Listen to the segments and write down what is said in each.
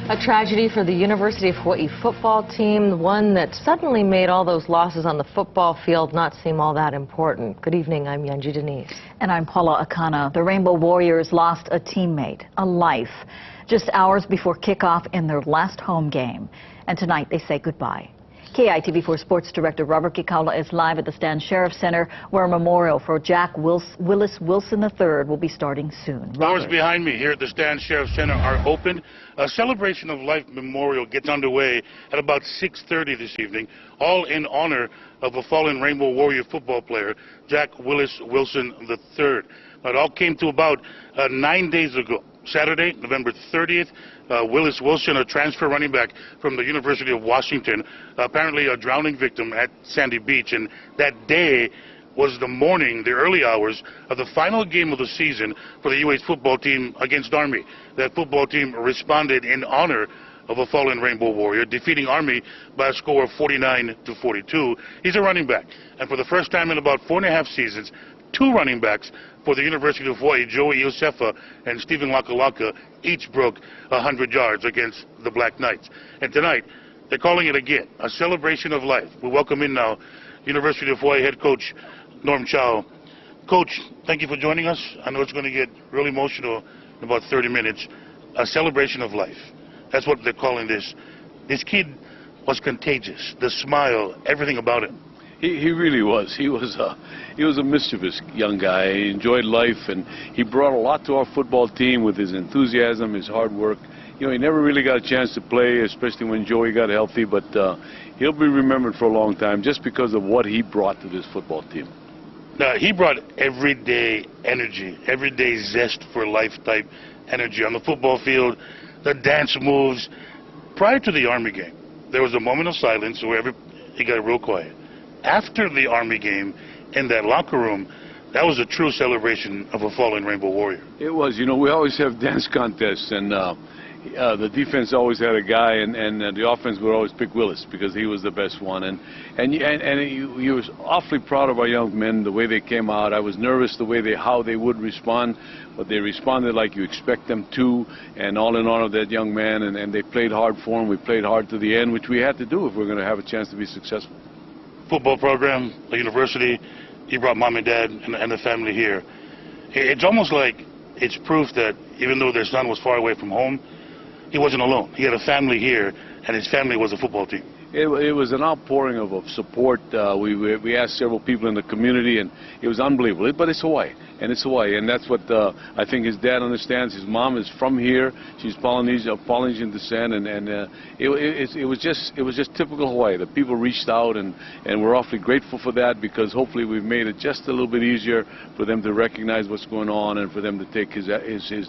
A tragedy for the University of Hawaii football team, one that suddenly made all those losses on the football field not seem all that important. Good evening, I'm Yanji Denise. And I'm Paula Akana. The Rainbow Warriors lost a teammate, a life, just hours before kickoff in their last home game. And tonight they say goodbye. KITV4 Sports Director Robert Kikaula is live at the Stan Sheriff Center, where a memorial for Willis Wilson III will be starting soon. Doors behind me here at the Stan Sheriff Center are open. A celebration of life memorial gets underway at about 6:30 this evening, all in honor of a fallen Rainbow Warrior football player, Willis Wilson III. It all came to about 9 days ago. Saturday, November 30th, Willis Wilson, a transfer running back from the University of Washington, apparently a drowning victim at Sandy Beach. And that day was the morning, the early hours of the final game of the season for the UH football team against Army. That football team responded in honor of a fallen Rainbow Warrior, defeating Army by a score of 49-42. He's a running back. And for the first time in about 4.5 seasons, two running backs for the University of Hawaii, Joey Iosefa and Stephen Lakalaka, each broke 100 yards against the Black Knights. And tonight, they're calling it again, a celebration of life. We welcome in now University of Hawaii head coach Norm Chow. Coach, thank you for joining us. I know it's going to get really emotional in about 30 minutes. A celebration of life. That's what they're calling this. This kid was contagious. The smile, everything about him. He really was. He was a mischievous young guy. He enjoyed life, and he brought a lot to our football team with his enthusiasm, his hard work. You know, he never really got a chance to play, especially when Joey got healthy, but he'll be remembered for a long time just because of what he brought to this football team. Now, he brought everyday energy, everyday zest for life type energy on the football field, the dance moves. Prior to the Army game, there was a moment of silence where he got real quiet. After the Army game, in that locker room, that was a true celebration of a fallen Rainbow Warrior. It was. You know, we always have dance contests, and the defense always had a guy, and the offense would always pick Willis because he was the best one. And he was awfully proud of our young men, the way they came out. I was nervous the way how they would respond, but they responded like you expect them to, and all in honor of that young man, and they played hard for him. We played hard to the end, which we had to do if we're going to have a chance to be successful. Football program, the university, he brought mom and dad and the family here. It's almost like it's proof that even though their son was far away from home, he wasn't alone. He had a family here, and his family was a football team. It was an outpouring of support. We asked several people in the community, and it was unbelievable. But it's Hawaii, and that's what I think his dad understands. His mom is from here. She's Polynesian descent, and it was just typical Hawaii. The people reached out, and we're awfully grateful for that, because hopefully we've made it just a little bit easier for them to recognize what's going on and for them to take his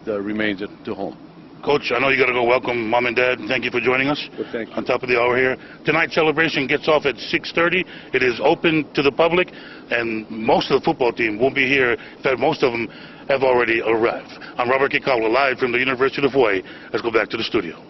remains to home. Coach, I know you got to go welcome mom and dad. Thank you for joining us. Well, thank you. On top of the hour here. Tonight's celebration gets off at 6:30. It is open to the public, and most of the football team will be here. In fact, most of them have already arrived. I'm Robert Kikawa, live from the University of Hawaii. Let's go back to the studio.